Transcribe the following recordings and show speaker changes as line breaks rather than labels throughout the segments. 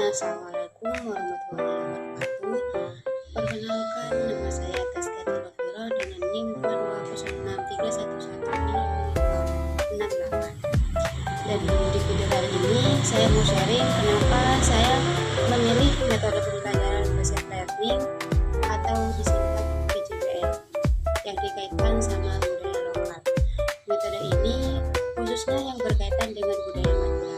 Assalamualaikum warahmatullahi wabarakatuh. Perkenalkan, nama saya Tazkia Tilofiro dengan NIM 22063110568. Dan di video kali ini saya mau sharing kenapa saya memilih metode pembelajaran Blended Learning atau disingkat PJBL yang dikaitkan sama budaya lokal. Metode ini khususnya yang berkaitan dengan budaya Madura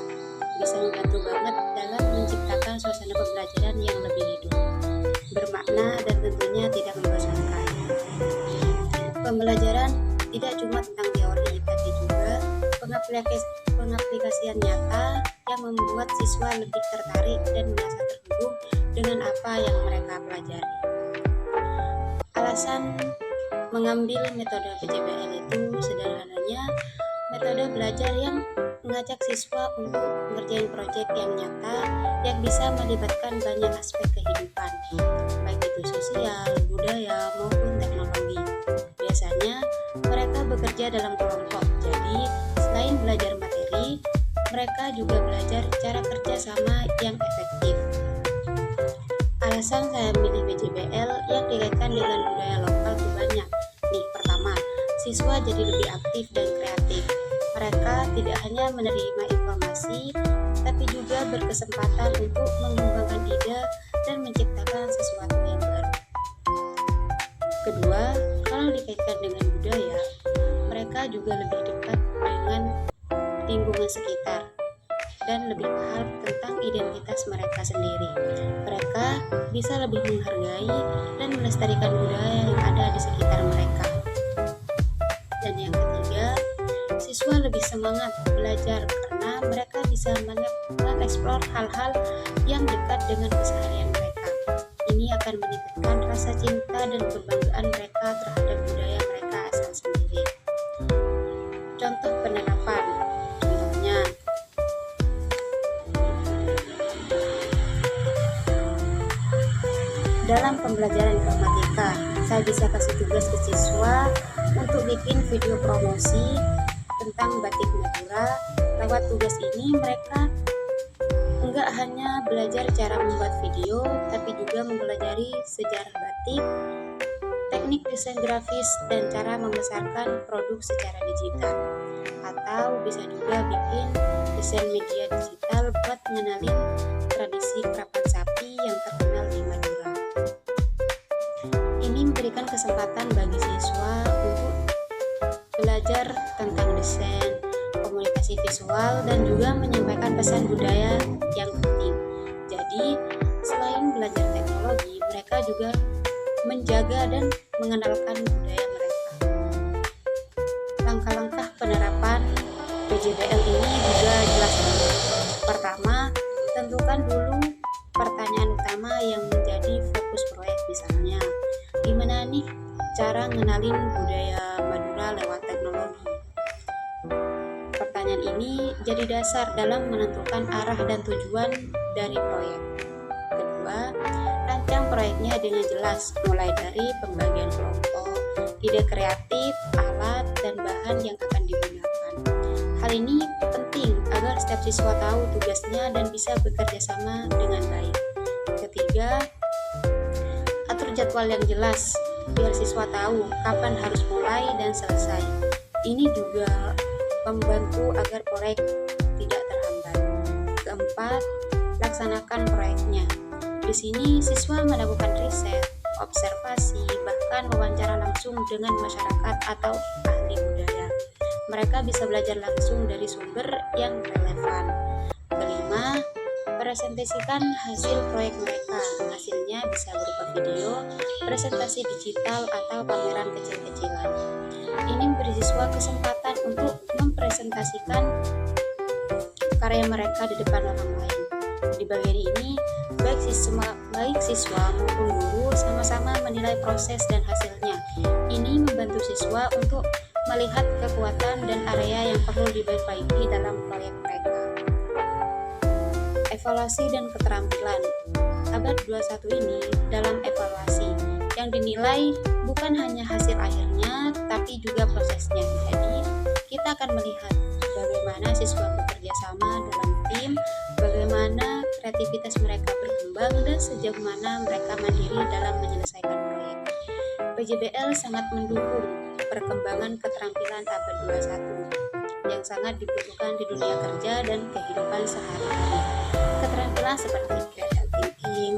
bisa membantu banget dalam menciptakan suasana pembelajaran yang lebih hidup, bermakna, dan tentunya tidak membosankan. Pembelajaran tidak cuma tentang teori, tapi juga pengaplikasian nyata yang membuat siswa lebih tertarik dan merasa terhubung dengan apa yang mereka pelajari. Alasan mengambil metode PJBL itu sederhananya metode belajar yang mengajak siswa untuk mengerjakan proyek yang nyata yang bisa melibatkan banyak aspek kehidupan, baik itu sosial, budaya, maupun teknologi. Biasanya mereka bekerja dalam kelompok, jadi selain belajar materi, mereka juga belajar cara kerja sama yang efektif. Alasan saya memilih PJBL yang dikaitkan dengan budaya lokal itu banyak. Nih, pertama, siswa jadi lebih aktif dan kreatif. Mereka tidak hanya menerima informasi, tapi juga berkesempatan untuk mengembangkan ide dan menciptakan sesuatu yang baru. Kedua, kalau dikaitkan dengan budaya, mereka juga lebih dekat dengan lingkungan sekitar dan lebih paham tentang identitas mereka sendiri. Mereka bisa lebih menghargai dan melestarikan budaya yang ada di sekitar mereka. Dan yang ketiga, siswa lebih semangat belajar karena mereka bisa mengeksplor hal-hal yang dekat dengan keseharian mereka. Ini akan meningkatkan rasa cinta dan kebanggaan mereka terhadap budaya mereka asal sendiri. Contoh penerapan, contohnya dalam pembelajaran informatika, saya bisa kasih tugas ke siswa untuk bikin video promosi tentang batik Madura. Lewat tugas ini mereka enggak hanya belajar cara membuat video, tapi juga mempelajari sejarah batik, teknik desain grafis, dan cara membesarkan produk secara digital. Atau bisa juga bikin desain media digital buat mengenalin tradisi kerapan sapi yang terkenal di Madura. Ini memberikan kesempatan bagi siswa untuk belajar tentang desain, komunikasi visual, dan juga menyampaikan pesan budaya yang penting. Jadi, selain belajar teknologi, mereka juga menjaga dan mengenalkan budaya mereka. Langkah-langkah penerapan PJBL ini juga jelas banget. Pertama, tentukan dulu pertanyaan utama yang menjadi fokus proyek. Misalnya, gimana nih cara ngenalin budaya Madura lewat teknologi? Pertanyaan ini jadi dasar dalam menentukan arah dan tujuan dari proyek. Kedua, rancang proyeknya dengan jelas, mulai dari pembagian kelompok, ide kreatif, alat, dan bahan yang akan digunakan. Hal ini penting agar setiap siswa tahu tugasnya dan bisa bekerja sama dengan baik. Ketiga, atur jadwal yang jelas biar siswa tahu kapan harus mulai dan selesai. Ini juga membantu agar proyek tidak terhambat. Keempat, laksanakan proyeknya. Di sini siswa melakukan riset, observasi, bahkan wawancara langsung dengan masyarakat atau ahli budaya. Mereka bisa belajar langsung dari sumber yang relevan. Kelima, presentasikan hasil proyek mereka. Hasilnya bisa berupa video, presentasi digital, atau pameran kecil-kecilan. Ini memberi siswa kesempatan untuk mempresentasikan karya mereka di depan orang lain. Di bagian ini, baik siswa maupun guru sama-sama menilai proses dan hasilnya. Ini membantu siswa untuk melihat kekuatan dan area yang perlu diperbaiki dalam proyek mereka. Evaluasi dan keterampilan. Abad 21 ini dalam evaluasi yang dinilai bukan hanya hasil akhirnya, tapi juga prosesnya. Jadi, kita akan melihat bagaimana siswa bekerja sama dalam tim, bagaimana kreativitas mereka berkembang dan sejauh mana mereka mandiri dalam menyelesaikan proyek. PJBL sangat mendukung perkembangan keterampilan abad 21 yang sangat dibutuhkan di dunia kerja dan kehidupan sehari-hari. Keterampilan seperti critical thinking,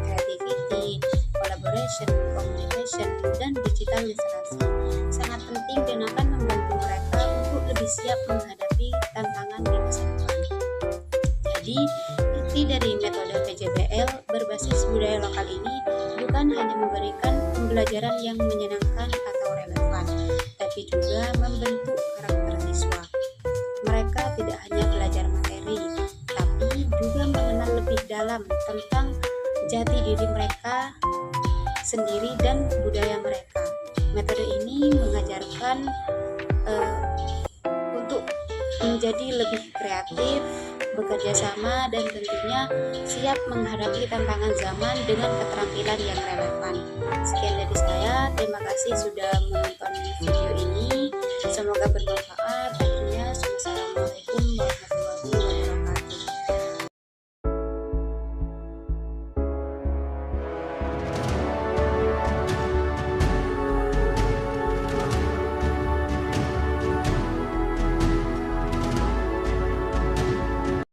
creativity, collaboration, communication, dan digital literasi sangat penting dan akan membantu mereka untuk lebih siap menghadapi tantangan di masa depan. Jadi, inti dari metode PJBL berbasis budaya lokal ini bukan hanya memberikan pembelajaran yang menyenangkan atau relevan, tapi juga membentuk karakter siswa. Mereka tidak hanya belajar materi, tapi juga mengenal lebih dalam tentang jati diri mereka sendiri dan budaya mereka. Metode ini mengajarkan untuk menjadi lebih kreatif, bekerja sama, dan tentunya siap menghadapi tantangan zaman dengan keterampilan yang relevan. Sekian dari saya, terima kasih sudah menonton video ini.